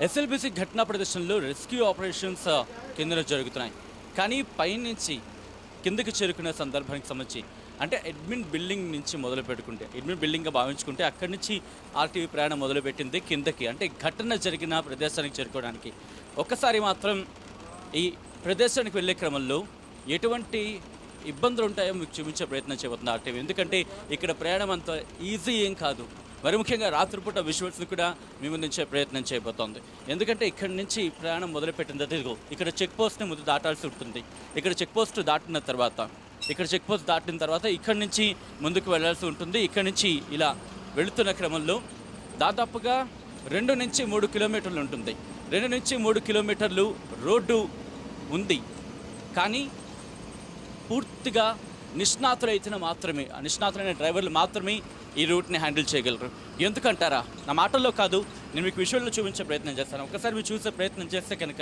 SLBC ఘటనా ప్రదేశంలో rescue operations కింద జరుగుతున్నాయి. కానీ పైనుంచి కిందకి చేరుకునే సందర్భానికి సంబంధించి అంటే అడ్మిన్ బిల్డింగ్ నుంచి మొదలు పెట్టుకుంటే అడ్మిన్ బిల్డింగ్గా భావించుకుంటే అక్కడి నుంచి ఆర్టీవీ ప్రయాణం మొదలుపెట్టింది కిందకి, అంటే ఘటన జరిగిన ప్రదేశానికి చేరుకోవడానికి. ఒక్కసారి మాత్రం ఈ ప్రదేశానికి వెళ్ళే క్రమంలో ఎటువంటి ఇబ్బందులు ఉంటాయో మీకు చూపించే ప్రయత్నం చేయబోతుంది ఆర్టీవీ. ఎందుకంటే ఇక్కడ ప్రయాణం అంత ఈజీ ఏం కాదు. మరి ముఖ్యంగా రాత్రిపూట విజువల్స్ని కూడా మీ ముందుంచే ప్రయత్నం చేయబోతోంది. ఎందుకంటే ఇక్కడి నుంచి ప్రయాణం మొదలుపెట్టిన ఇదిగో ఇక్కడ చెక్ పోస్ట్ని ముందు దాటాల్సి ఉంటుంది. ఇక్కడ చెక్ పోస్ట్ దాటిన తర్వాత ఇక్కడి నుంచి ముందుకు వెళ్ళాల్సి ఉంటుంది. ఇక్కడి నుంచి ఇలా వెళుతున్న క్రమంలో దాదాపుగా 2 నుంచి 3 కిలోమీటర్లు ఉంటుంది. 2 నుంచి 3 కిలోమీటర్లు రోడ్డు ఉంది. కానీ పూర్తిగా నిష్ణాతులైన డ్రైవర్లు మాత్రమే ఈ రూట్ని హ్యాండిల్ చేయగలరు. ఎందుకంటారా? నా మాటల్లో కాదు, నేను మీకు విజువల్లో చూపించే ప్రయత్నం చేస్తాను. ఒకసారి మీరు చూసే ప్రయత్నం చేస్తే కనుక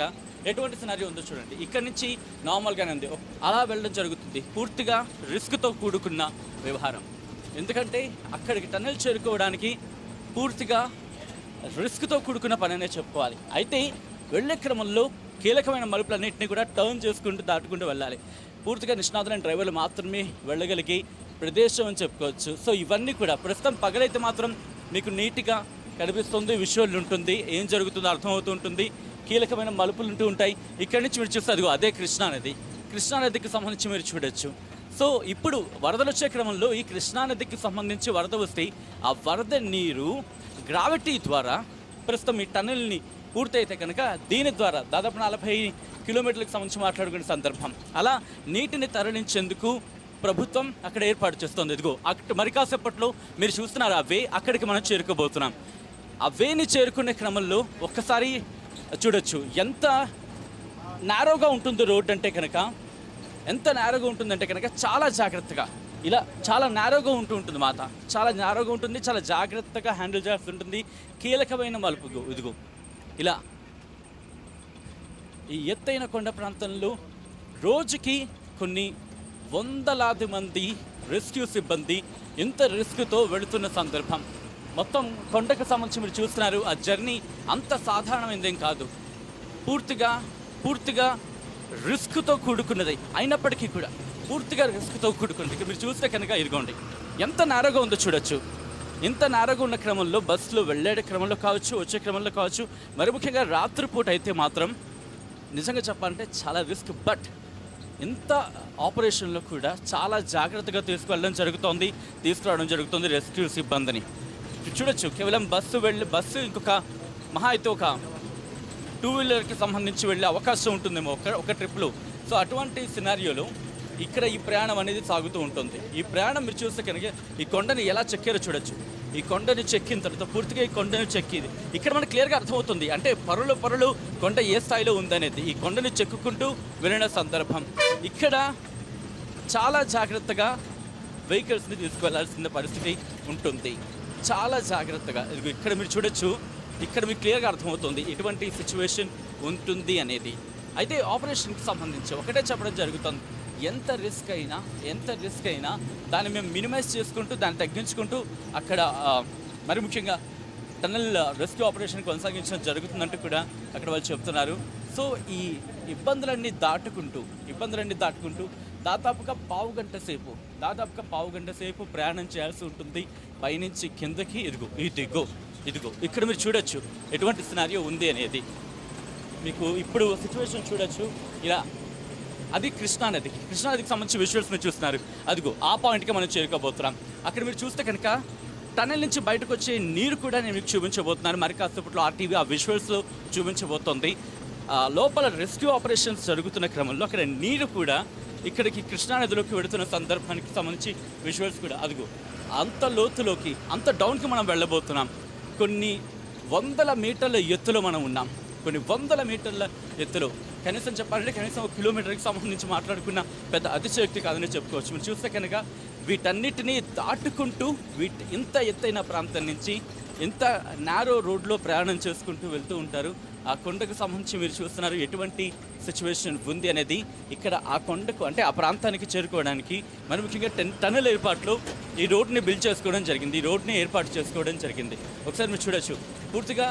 ఎటువంటి సినారియో ఉందో చూడండి. ఇక్కడి నుంచి నార్మల్గానే ఉంది, అలా వెళ్ళడం జరుగుతుంది. పూర్తిగా రిస్క్తో కూడుకున్న వ్యవహారం. ఎందుకంటే అక్కడికి టన్నెల్ చేరుకోవడానికి పూర్తిగా రిస్క్తో కూడుకున్న పననే చెప్పుకోవాలి. అయితే వెళ్ళే క్రమంలో కీలకమైన మలుపులన్నింటినీ కూడా టర్న్ చేసుకుంటూ దాటుకుంటూ వెళ్ళాలి. పూర్తిగా నిష్ణాతులైన డ్రైవర్లు మాత్రమే వెళ్ళగలిగే ప్రదేశం అని చెప్పుకోవచ్చు. సో ఇవన్నీ కూడా ప్రస్తుతం పగలైతే మాత్రం మీకు నీట్గా కనిపిస్తుంది, విజువల్ ఉంటుంది, ఏం జరుగుతుందో అర్థమవుతూ ఉంటుంది, కీలకమైన మలుపులు ఉంటూ ఉంటాయి. ఇక్కడి నుంచి మీరు చూస్తే అదిగో అదే కృష్ణానదికి సంబంధించి మీరు చూడొచ్చు. సో ఇప్పుడు వరదలు వచ్చే క్రమంలో ఈ కృష్ణానదికి సంబంధించి వరద వస్తే ఆ వరద నీరు గ్రావిటీ ద్వారా ప్రస్తుతం ఈ టన్నెల్ని పూర్తయితే కనుక దీని ద్వారా దాదాపు 40 కిలోమీటర్లకు సంబంధించి మాట్లాడుకునే సందర్భం. అలా నీటిని తరలించేందుకు ప్రభుత్వం అక్కడ ఏర్పాటు చేస్తుంది. ఇదిగో అక్కడ మరి కాసేపట్లో మీరు చూస్తున్నారు ఆ వే, అక్కడికి మనం చేరుకోబోతున్నాం. ఆ వేని చేరుకునే క్రమంలో ఒక్కసారి చూడొచ్చు ఎంత నేరోగా ఉంటుందో రోడ్ అంటే కనుక. ఎంత నేరోగా ఉంటుందంటే కనుక చాలా జాగ్రత్తగా ఇలా చాలా నేరోగా ఉంటుంది మాట, చాలా నేరోగా ఉంటుంది, చాలా జాగ్రత్తగా హ్యాండిల్ చేస్తుంటుంది. కీలకమైన మలుపు ఇదిగో ఇలా ఈ ఎత్తైన కొండ ప్రాంతంలో రోజుకి కొన్ని వందలాది మంది రెస్క్యూ సిబ్బంది ఇంత రిస్క్తో వెళుతున్న సందర్భం. మొత్తం కొండకు సంబంధించి మీరు చూస్తున్నారు, ఆ జర్నీ అంత సాధారణమైనదేం కాదు. పూర్తిగా రిస్క్తో కూడుకున్నది అయినప్పటికీ కూడా పూర్తిగా రిస్క్తో కూడుకున్నది. మీరు చూస్తే కనుక ఇదిగోండి ఎంత నేరగా ఉందో చూడొచ్చు. ఇంత నేరగా ఉన్న క్రమంలో బస్సులో వెళ్ళే క్రమంలో కావచ్చు, వచ్చే క్రమంలో కావచ్చు, మరి ముఖ్యంగా రాత్రిపూట అయితే మాత్రం నిజంగా చెప్పాలంటే చాలా రిస్క్. బట్ ఇంత ఆపరేషన్లో కూడా చాలా జాగ్రత్తగా తీసుకురావడం జరుగుతుంది రెస్క్యూ సిబ్బందిని. చూడొచ్చు, కేవలం బస్సు ఇంకొక మహా అయితే ఒక 2 వీలర్కి సంబంధించి వెళ్ళే అవకాశం ఉంటుందేమో ఒక ట్రిప్లో. సో అటువంటి సినారియోలో ఇక్కడ ఈ ప్రయాణం అనేది సాగుతూ ఉంటుంది. ఈ ప్రయాణం మీరు చూస్తే కనుక ఈ కొండని ఎలా చెక్కారో చూడొచ్చు. ఈ కొండని చెక్కిన తర్వాత పూర్తిగా ఈ కొండని చెక్కింది ఇక్కడ మనకు క్లియర్గా అర్థమవుతుంది. అంటే పరులు కొండ ఏ స్థాయిలో ఉందనేది. ఈ కొండని చెక్కుకుంటూ వెళ్ళిన సందర్భం. ఇక్కడ చాలా జాగ్రత్తగా వెహికల్స్ని తీసుకువెళ్లాల్సిన పరిస్థితి ఉంటుంది. చాలా జాగ్రత్తగా ఇక్కడ మీరు చూడొచ్చు. ఇక్కడ మీకు క్లియర్గా అర్థమవుతుంది ఎటువంటి సిచ్యువేషన్ ఉంటుంది అనేది. అయితే ఆపరేషన్కి సంబంధించి ఒకటే చెప్పడం జరుగుతుంది, ఎంత రిస్క్ అయినా దాన్ని మేము మినిమైజ్ చేసుకుంటూ దాన్ని తగ్గించుకుంటూ అక్కడ మరి ముఖ్యంగా టన్నెల్ రెస్క్యూ ఆపరేషన్ కొనసాగించడం జరుగుతుందంటూ కూడా అక్కడ వాళ్ళు చెప్తున్నారు. సో ఈ ఇబ్బందులన్నీ దాటుకుంటూ దాదాపుగా పావు గంట సేపు ప్రయాణం చేయాల్సి ఉంటుంది పైనుంచి కిందకి. ఇదిగో ఇక్కడ మీరు చూడొచ్చు ఎటువంటి సినారియో ఉంది అనేది. మీకు ఇప్పుడు సిచ్యువేషన్ చూడొచ్చు. ఇలా అది కృష్ణానదికి సంబంధించి విజువల్స్ మీరు చూస్తున్నారు. అదిగో ఆ పాయింట్కి మనం చేరుకోబోతున్నాం. అక్కడ మీరు చూస్తే కనుక టన్నెల్ నుంచి బయటకు వచ్చే నీరు కూడా నేను మీకు చూపించబోతున్నాను. మరి కాసేపట్లో ఆర్టీవీ ఆ విజువల్స్లో చూపించబోతోంది. లోపల రెస్క్యూ ఆపరేషన్స్ జరుగుతున్న క్రమంలో అక్కడ నీరు కూడా ఇక్కడికి కృష్ణానదిలోకి వెళుతున్న సందర్భానికి సంబంధించి విజువల్స్ కూడా అదిగో అంత లోతులోకి, అంత డౌన్కి మనం వెళ్ళబోతున్నాం. కొన్ని వందల మీటర్ల ఎత్తులో మనం ఉన్నాం. కనీసం చెప్పాలంటే కనీసం 1 కిలోమీటర్కి సంబంధించి మాట్లాడుకున్న పెద్ద అతిశయోక్తి కాదని చెప్పుకోవచ్చు. మీరు చూస్తే కనుక వీటన్నిటినీ దాటుకుంటూ ఇంత ఎత్తైన ప్రాంతం నుంచి ఇంత నారో రోడ్లో ప్రయాణం చేసుకుంటూ వెళ్తూ ఉంటారు. ఆ కొండకు సంబంధించి మీరు చూస్తున్నారు ఎటువంటి సిచ్యువేషన్ ఉంది అనేది. ఇక్కడ ఆ కొండకు అంటే ఆ ప్రాంతానికి చేరుకోవడానికి మరి ముఖ్యంగా టన్నెల్ ఏర్పాట్లు ఈ రోడ్ని బిల్డ్ చేసుకోవడం జరిగింది, ఈ రోడ్ని ఏర్పాటు చేసుకోవడం జరిగింది. ఒకసారి మీరు చూడొచ్చు, పూర్తిగా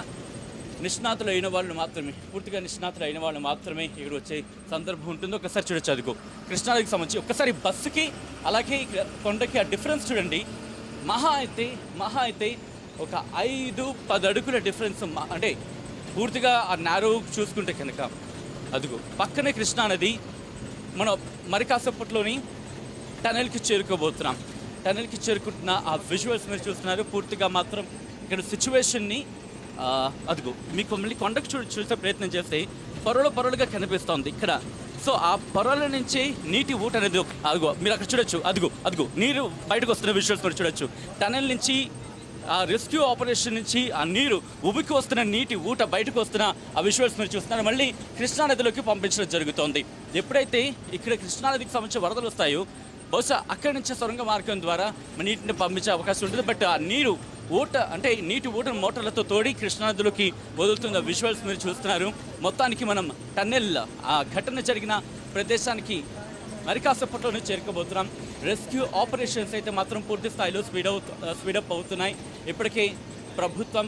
నిష్ణాతులు అయిన వాళ్ళు మాత్రమే, పూర్తిగా నిష్ణాతులు అయిన వాళ్ళు మాత్రమే ఇక్కడ వచ్చే సందర్భం ఉంటుంది. ఒకసారి చూడొచ్చు, అదిగో కృష్ణానదికి సంబంధించి ఒక్కసారి బస్సుకి అలాగే కొండకి ఆ డిఫరెన్స్ చూడండి. మహా అయితే ఒక 5-10 అడుగుల డిఫరెన్స్. అంటే పూర్తిగా ఆ నారో చూసుకుంటే కనుక అదిగో పక్కనే కృష్ణానది. మనం మరి కాసేపట్లోని టనెల్కి చేరుకోబోతున్నాం. టనెల్కి చేరుకుంటున్న ఆ విజువల్స్ మీరు చూస్తున్నారు. పూర్తిగా మాత్రం ఇక్కడ సిచ్యువేషన్ని అదిగో మీకు మళ్ళీ కొండకు చూసే ప్రయత్నం చేస్తే పొరలుగా కనిపిస్తోంది ఇక్కడ. సో ఆ పొరల నుంచి నీటి ఊట అనేది అదిగో మీరు అక్కడ చూడొచ్చు. అదిగో నీరు బయటకు వస్తున్న విజువల్స్ మీరు చూడొచ్చు. టనెల్ నుంచి ఆ రెస్క్యూ ఆపరేషన్ నుంచి ఆ నీరు ఉబికి వస్తున్న నీటి ఊట బయటకు వస్తున్న ఆ విజువల్స్ మీరు చూస్తున్నారు. మళ్ళీ కృష్ణానదిలోకి పంపించడం జరుగుతోంది. ఎప్పుడైతే ఇక్కడ కృష్ణానదికి సంబంధించిన వరదలు వస్తాయో బహుశా అక్కడి నుంచి సొరంగ మార్గం ద్వారా నీటిని పంపించే అవకాశం ఉంటుంది. బట్ ఆ నీరు ఊట అంటే నీటి ఊటను మోటార్లతో తోడి కృష్ణానదిలోకి వదులుతున్న విజువల్స్ మీరు చూస్తున్నారు. మొత్తానికి మనం టన్నెల్ ఆ ఘటన జరిగిన ప్రదేశానికి మరి కాసేపట్లోనే చేరుకోబోతున్నాం. రెస్క్యూ ఆపరేషన్స్ అయితే మాత్రం పూర్తి స్థాయిలో స్పీడప్ అవుతున్నాయి. ఇప్పటికే ప్రభుత్వం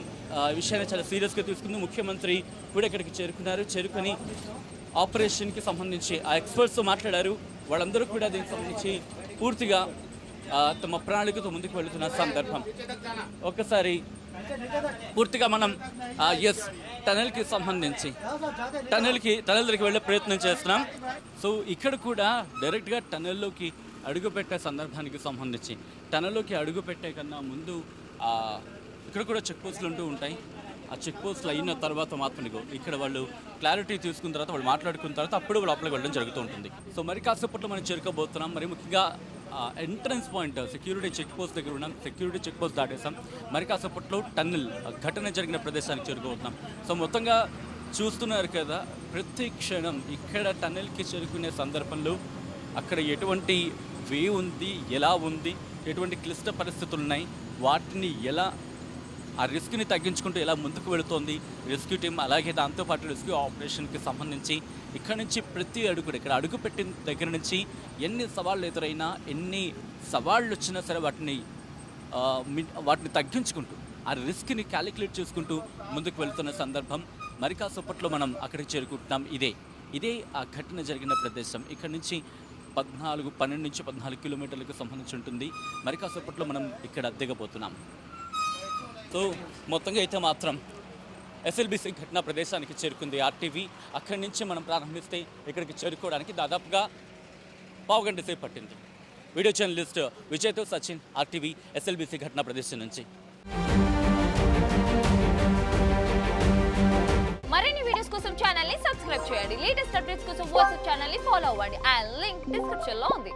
విషయాన్ని చాలా సీరియస్గా తీసుకుంది. ముఖ్యమంత్రి కూడా ఇక్కడికి చేరుకొని ఆపరేషన్కి సంబంధించి ఆ ఎక్స్పర్ట్స్ మాట్లాడారు. వాళ్ళందరూ కూడా దీనికి సంబంధించి పూర్తిగా తమ ప్రణాళికతో ముందుకు వెళుతున్న సందర్భం. ఒకసారి పూర్తిగా మనం టనెల్కి సంబంధించి టనెల్ దగ్గరికి వెళ్ళే ప్రయత్నం చేస్తున్నాం. సో ఇక్కడ కూడా డైరెక్ట్గా టనెల్లోకి అడుగుపెట్టే సందర్భానికి సంబంధించి టనెల్లోకి అడుగుపెట్టే కన్నా ముందు ఇక్కడ కూడా చెక్ పోస్టులు ఉంటూ ఉంటాయి. ఆ చెక్ పోస్టులు అయిన తర్వాత మాత్రం ఇక్కడ వాళ్ళు క్లారిటీ తీసుకున్న తర్వాత వాళ్ళు మాట్లాడుకున్న తర్వాత అప్పుడు లోపలికి వెళ్ళడం జరుగుతూ ఉంటుంది. సో మరి కాసేపట్లో మనం చేరుకోబోతున్నాం. మరి ముఖ్యంగా entrance point security check post దగ్గర ఉన్నాం. సెక్యూరిటీ చెక్ పోస్ట్ దాటేసాం. మరి కాసేపట్లో టన్నెల్ ఘటన జరిగిన ప్రదేశానికి చేరుకోబోతున్నాం. సో మొత్తంగా చూస్తున్నారు కదా, ప్రతి క్షణం ఇక్కడ టన్నెల్కి చేరుకునే సందర్భంలో అక్కడ ఎటువంటి వే ఉంది, ఎలా ఉంది, ఎటువంటి క్లిష్ట పరిస్థితులు ఉన్నాయి, వాటిని ఎలా ఆ రిస్క్ని తగ్గించుకుంటూ ఎలా ముందుకు వెళుతోంది రెస్క్యూ టీం. అలాగే దాంతోపాటు రెస్క్యూ ఆపరేషన్కి సంబంధించి ఇక్కడ నుంచి ప్రతి అడుగు ఇక్కడ అడుగు పెట్టిన దగ్గర నుంచి ఎన్ని సవాళ్ళు ఎదురైనా, ఎన్ని సవాళ్ళు వచ్చినా సరే వాటిని తగ్గించుకుంటూ ఆ రిస్క్ని క్యాలిక్యులేట్ చేసుకుంటూ ముందుకు వెళుతున్న సందర్భం. మరి కాసేపట్లో మనం అక్కడికి చేరుకుంటున్నాం. ఇదే ఆ ఘటన జరిగిన ప్రదేశం. ఇక్కడ నుంచి 12 నుంచి 14 కిలోమీటర్లకు సంబంధించి ఉంటుంది. మరి కాసేపట్లో మనం ఇక్కడ దిగబోతున్నాం. సో మొత్తంగా అయితే మాత్రం ఎస్ఎల్బీసీ ఘటనా ప్రదేశానికి చేరుకుంది ఆర్టీవీ. అక్కడి నుంచి మనం ప్రారంభిస్తే ఇక్కడికి చేరుకోవడానికి దాదాపుగా పావుగంట సేపు పట్టింది. వీడియో జర్నలిస్ట్ విజయ్తో సచిన్, ఆర్టీవీ ఎస్ఎల్బీసీ ఘటనా ప్రదేశం నుంచి. మరిన్ని వీడియోస్ కోసం ఛానల్ ని సబ్స్క్రైబ్ చేయండి. లేటెస్ట్ అప్డేట్స్ కోసం వాట్సాప్ ఛానల్ ని ఫాలో అవ్వండి. ఆ లింక్ డిస్క్రిప్షన్ లో ఉంది.